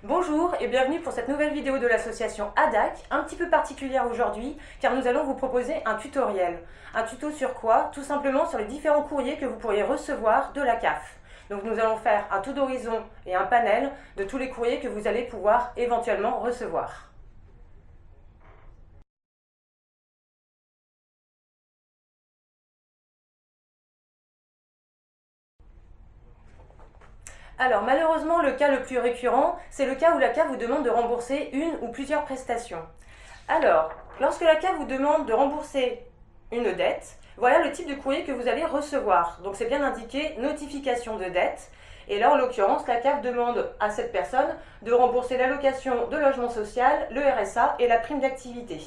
Bonjour et bienvenue pour cette nouvelle vidéo de l'association ADAC, un petit peu particulière aujourd'hui car nous allons vous proposer un tutoriel. Un tuto sur quoi? Tout simplement sur les différents courriers que vous pourriez recevoir de la CAF. Donc nous allons faire un tour d'horizon et un panel de tous les courriers que vous allez pouvoir éventuellement recevoir. Alors malheureusement, le cas le plus récurrent, c'est le cas où la CAF vous demande de rembourser une ou plusieurs prestations. Alors, lorsque la CAF vous demande de rembourser une dette, voilà le type de courrier que vous allez recevoir. Donc c'est bien indiqué notification de dette. Et là, en l'occurrence, la CAF demande à cette personne de rembourser l'allocation de logement social, le RSA et la prime d'activité.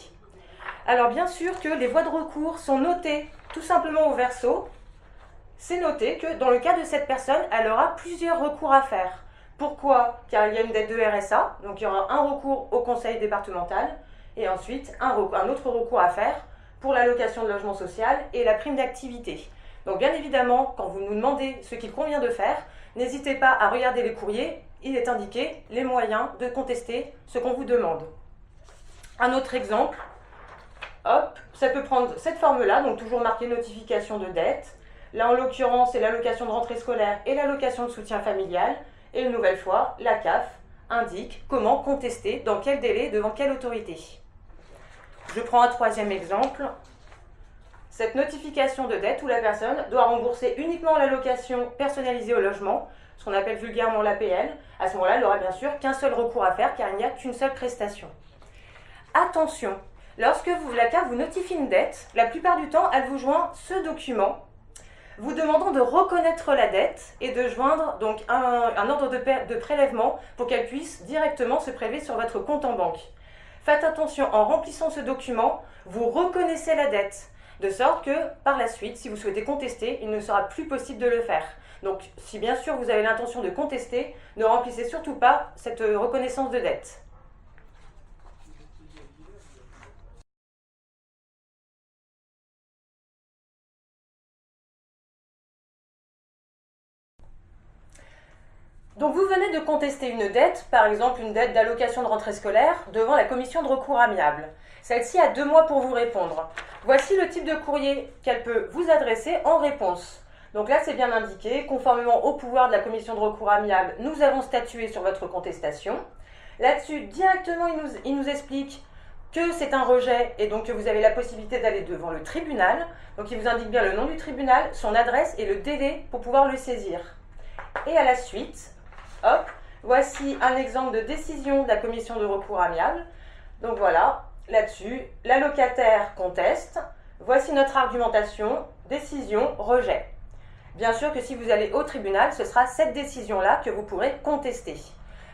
Alors bien sûr que les voies de recours sont notées tout simplement au verso. C'est noté que dans le cas de cette personne, elle aura plusieurs recours à faire. Pourquoi? Car il y a une dette de RSA, donc il y aura un recours au conseil départemental, et ensuite un autre recours à faire pour l'allocation de logement social et la prime d'activité. Donc bien évidemment, quand vous nous demandez ce qu'il convient de faire, n'hésitez pas à regarder les courriers, il est indiqué les moyens de contester ce qu'on vous demande. Un autre exemple, hop, ça peut prendre cette forme-là, donc toujours marqué notification de dette. Là, en l'occurrence, c'est l'allocation de rentrée scolaire et l'allocation de soutien familial. Et une nouvelle fois, la CAF indique comment contester, dans quel délai, devant quelle autorité. Je prends un troisième exemple. Cette notification de dette où la personne doit rembourser uniquement l'allocation personnalisée au logement, ce qu'on appelle vulgairement l'APL. À ce moment-là, elle n'aura bien sûr qu'un seul recours à faire car il n'y a qu'une seule prestation. Attention, lorsque la CAF vous notifie une dette, la plupart du temps, elle vous joint ce document vous demandant de reconnaître la dette et de joindre donc un ordre de prélèvement pour qu'elle puisse directement se prélever sur votre compte en banque. Faites attention, en remplissant ce document, vous reconnaissez la dette, de sorte que par la suite, si vous souhaitez contester, il ne sera plus possible de le faire. Donc si bien sûr vous avez l'intention de contester, ne remplissez surtout pas cette reconnaissance de dette. Donc vous venez de contester une dette, par exemple une dette d'allocation de rentrée scolaire, devant la commission de recours amiable. Celle-ci a 2 mois pour vous répondre. Voici le type de courrier qu'elle peut vous adresser en réponse. Donc là c'est bien indiqué, conformément au pouvoir de la commission de recours amiable, nous avons statué sur votre contestation. Là-dessus, directement il nous explique que c'est un rejet et donc que vous avez la possibilité d'aller devant le tribunal. Donc il vous indique bien le nom du tribunal, son adresse et le délai pour pouvoir le saisir. Et à la suite, hop, voici un exemple de décision de la commission de recours amiable. Donc voilà, là-dessus, la locataire conteste. Voici notre argumentation, décision, rejet. Bien sûr que si vous allez au tribunal, ce sera cette décision-là que vous pourrez contester.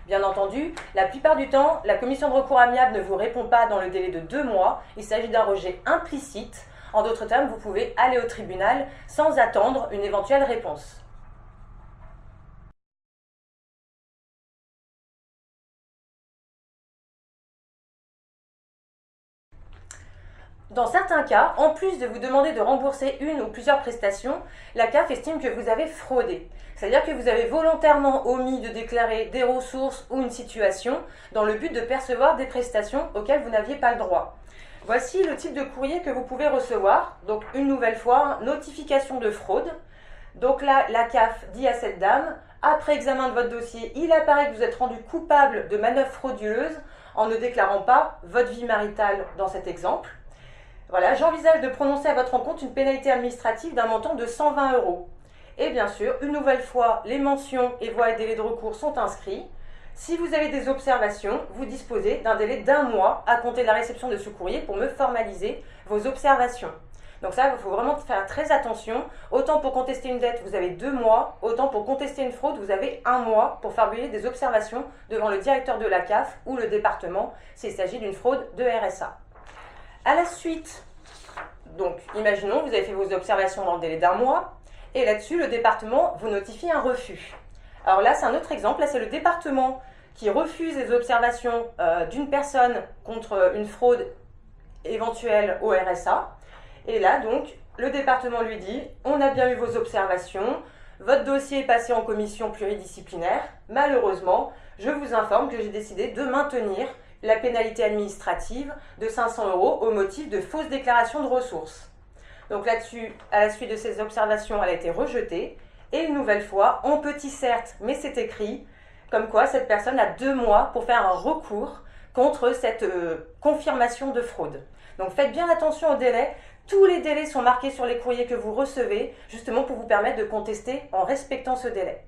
Bien entendu, la plupart du temps, la commission de recours amiable ne vous répond pas dans le délai de 2 mois. Il s'agit d'un rejet implicite. En d'autres termes, vous pouvez aller au tribunal sans attendre une éventuelle réponse. Dans certains cas, en plus de vous demander de rembourser une ou plusieurs prestations, la CAF estime que vous avez fraudé. C'est-à-dire que vous avez volontairement omis de déclarer des ressources ou une situation dans le but de percevoir des prestations auxquelles vous n'aviez pas le droit. Voici le type de courrier que vous pouvez recevoir. Donc une nouvelle fois, notification de fraude. Donc là, la CAF dit à cette dame, après examen de votre dossier, il apparaît que vous êtes rendu coupable de manœuvre frauduleuse en ne déclarant pas votre vie maritale dans cet exemple. Voilà, j'envisage de prononcer à votre encontre une pénalité administrative d'un montant de 120 €. Et bien sûr, une nouvelle fois, les mentions et voies et délais de recours sont inscrits. Si vous avez des observations, vous disposez d'un délai d'1 mois à compter de la réception de ce courrier pour me formaliser vos observations. Donc ça, il faut vraiment faire très attention. Autant pour contester une dette, vous avez 2 mois. Autant pour contester une fraude, vous avez 1 mois pour formuler des observations devant le directeur de la CAF ou le département s'il s'agit d'une fraude de RSA. À la suite, donc imaginons vous avez fait vos observations dans le délai d'1 mois et là-dessus le département vous notifie un refus. Alors là c'est un autre exemple, là c'est le département qui refuse les observations d'une personne contre une fraude éventuelle au RSA. Et là donc le département lui dit on a bien eu vos observations, votre dossier est passé en commission pluridisciplinaire, malheureusement je vous informe que j'ai décidé de maintenir la pénalité administrative de 500 € au motif de fausse déclaration de ressources. Donc là-dessus, à la suite de ces observations, elle a été rejetée. Et une nouvelle fois, en petit certes, mais c'est écrit, comme quoi cette personne a 2 mois pour faire un recours contre cette confirmation de fraude. Donc faites bien attention aux délais. Tous les délais sont marqués sur les courriers que vous recevez, justement pour vous permettre de contester en respectant ce délai.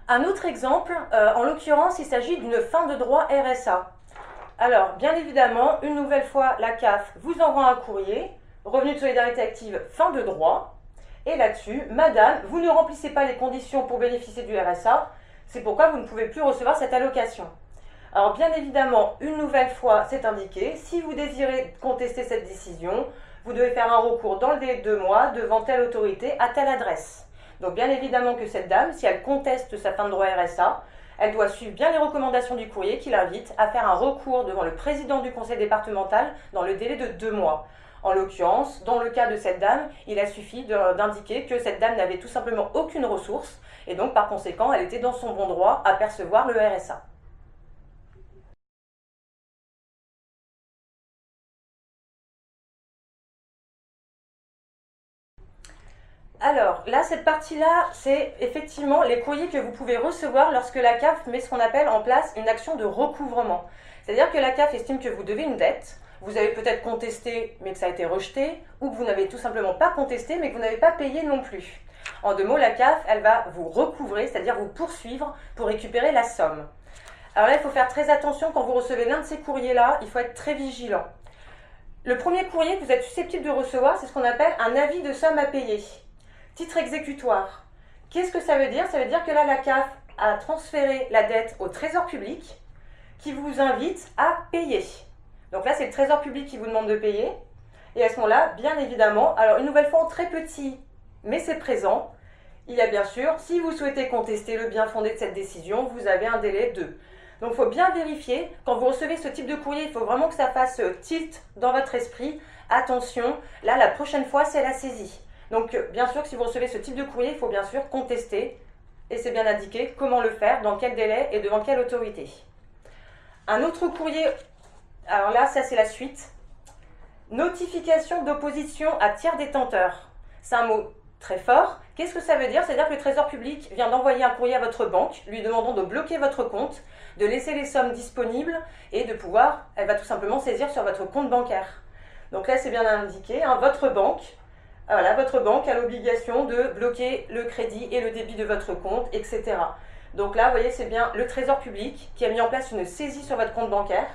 Un autre exemple, en l'occurrence, il s'agit d'une fin de droit RSA. Alors, bien évidemment, une nouvelle fois, la CAF vous envoie un courrier, Revenu de solidarité active, fin de droit, et là-dessus, madame, vous ne remplissez pas les conditions pour bénéficier du RSA, c'est pourquoi vous ne pouvez plus recevoir cette allocation. Alors, bien évidemment, une nouvelle fois, c'est indiqué, si vous désirez contester cette décision, vous devez faire un recours dans le délai de 2 mois devant telle autorité à telle adresse. Donc bien évidemment que cette dame, si elle conteste sa fin de droit RSA, elle doit suivre bien les recommandations du courrier qui l'invite à faire un recours devant le président du conseil départemental dans le délai de 2 mois. En l'occurrence, dans le cas de cette dame, il a suffi d'indiquer que cette dame n'avait tout simplement aucune ressource et donc par conséquent, elle était dans son bon droit à percevoir le RSA. Alors, là, cette partie-là, c'est effectivement les courriers que vous pouvez recevoir lorsque la CAF met ce qu'on appelle en place une action de recouvrement. C'est-à-dire que la CAF estime que vous devez une dette, vous avez peut-être contesté mais que ça a été rejeté, ou que vous n'avez tout simplement pas contesté mais que vous n'avez pas payé non plus. En 2 mots, la CAF, elle va vous recouvrer, c'est-à-dire vous poursuivre pour récupérer la somme. Alors là, il faut faire très attention quand vous recevez l'un de ces courriers-là, il faut être très vigilant. Le premier courrier que vous êtes susceptible de recevoir, c'est ce qu'on appelle un avis de somme à payer. Titre exécutoire. Qu'est-ce que ça veut dire? Ça veut dire que là, la CAF a transféré la dette au Trésor public qui vous invite à payer. Donc là, c'est le Trésor public qui vous demande de payer. Et à ce moment-là, bien évidemment, alors une nouvelle fois en très petit, mais c'est présent, il y a bien sûr, si vous souhaitez contester le bien fondé de cette décision, vous avez un délai de. Donc il faut bien vérifier, quand vous recevez ce type de courrier, il faut vraiment que ça fasse tilt dans votre esprit. Attention, là, la prochaine fois, c'est la saisie. Donc, bien sûr que si vous recevez ce type de courrier, il faut bien sûr contester, et c'est bien indiqué comment le faire, dans quel délai et devant quelle autorité. Un autre courrier, alors là, ça c'est la suite. Notification d'opposition à tiers détenteur. C'est un mot très fort. Qu'est-ce que ça veut dire? C'est-à-dire que le Trésor public vient d'envoyer un courrier à votre banque, lui demandant de bloquer votre compte, de laisser les sommes disponibles, et de pouvoir, elle va tout simplement saisir sur votre compte bancaire. Donc là, c'est bien indiqué, hein, votre banque a l'obligation de bloquer le crédit et le débit de votre compte, etc. Donc là, vous voyez, c'est bien le Trésor public qui a mis en place une saisie sur votre compte bancaire.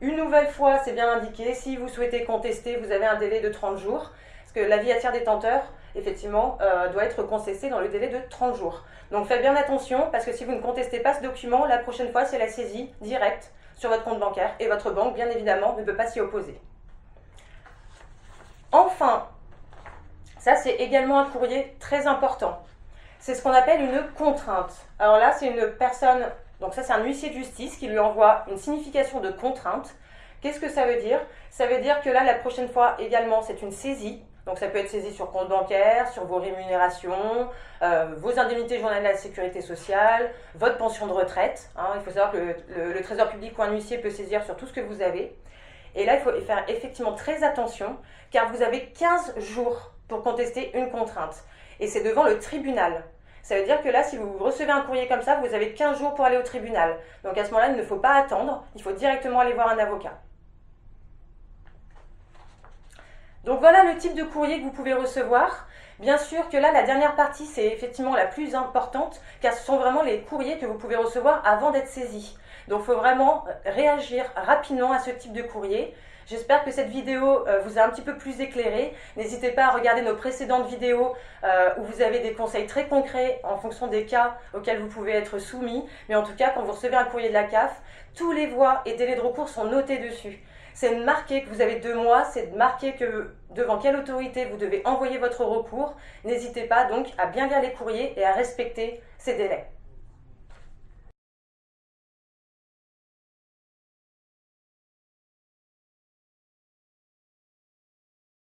Une nouvelle fois, c'est bien indiqué, si vous souhaitez contester, vous avez un délai de 30 jours. Parce que l'avis à tiers détenteur, effectivement, doit être contesté dans le délai de 30 jours. Donc faites bien attention, parce que si vous ne contestez pas ce document, la prochaine fois, c'est la saisie directe sur votre compte bancaire. Et votre banque, bien évidemment, ne peut pas s'y opposer. Enfin, ça, c'est également un courrier très important. C'est ce qu'on appelle une contrainte. Alors là, c'est une personne, donc ça c'est un huissier de justice qui lui envoie une signification de contrainte. Qu'est-ce que ça veut dire? Ça veut dire que là, la prochaine fois également, c'est une saisie. Donc ça peut être saisie sur compte bancaire, sur vos rémunérations, vos indemnités journalières de la sécurité sociale, votre pension de retraite. Hein. Il faut savoir que le Trésor public ou un huissier peut saisir sur tout ce que vous avez. Et là, il faut faire effectivement très attention, car vous avez 15 jours pour contester une contrainte. Et c'est devant le tribunal. Ça veut dire que là, si vous recevez un courrier comme ça, vous avez 15 jours pour aller au tribunal. Donc à ce moment-là, il ne faut pas attendre, il faut directement aller voir un avocat. Donc voilà le type de courrier que vous pouvez recevoir. Bien sûr que là, la dernière partie, c'est effectivement la plus importante, car ce sont vraiment les courriers que vous pouvez recevoir avant d'être saisi. Donc il faut vraiment réagir rapidement à ce type de courrier. J'espère que cette vidéo vous a un petit peu plus éclairé. N'hésitez pas à regarder nos précédentes vidéos où vous avez des conseils très concrets en fonction des cas auxquels vous pouvez être soumis. Mais en tout cas, quand vous recevez un courrier de la CAF, tous les voies et délais de recours sont notés dessus. C'est de marquer que vous avez 2 mois, c'est de marquer que devant quelle autorité vous devez envoyer votre recours. N'hésitez pas donc à bien lire les courriers et à respecter ces délais.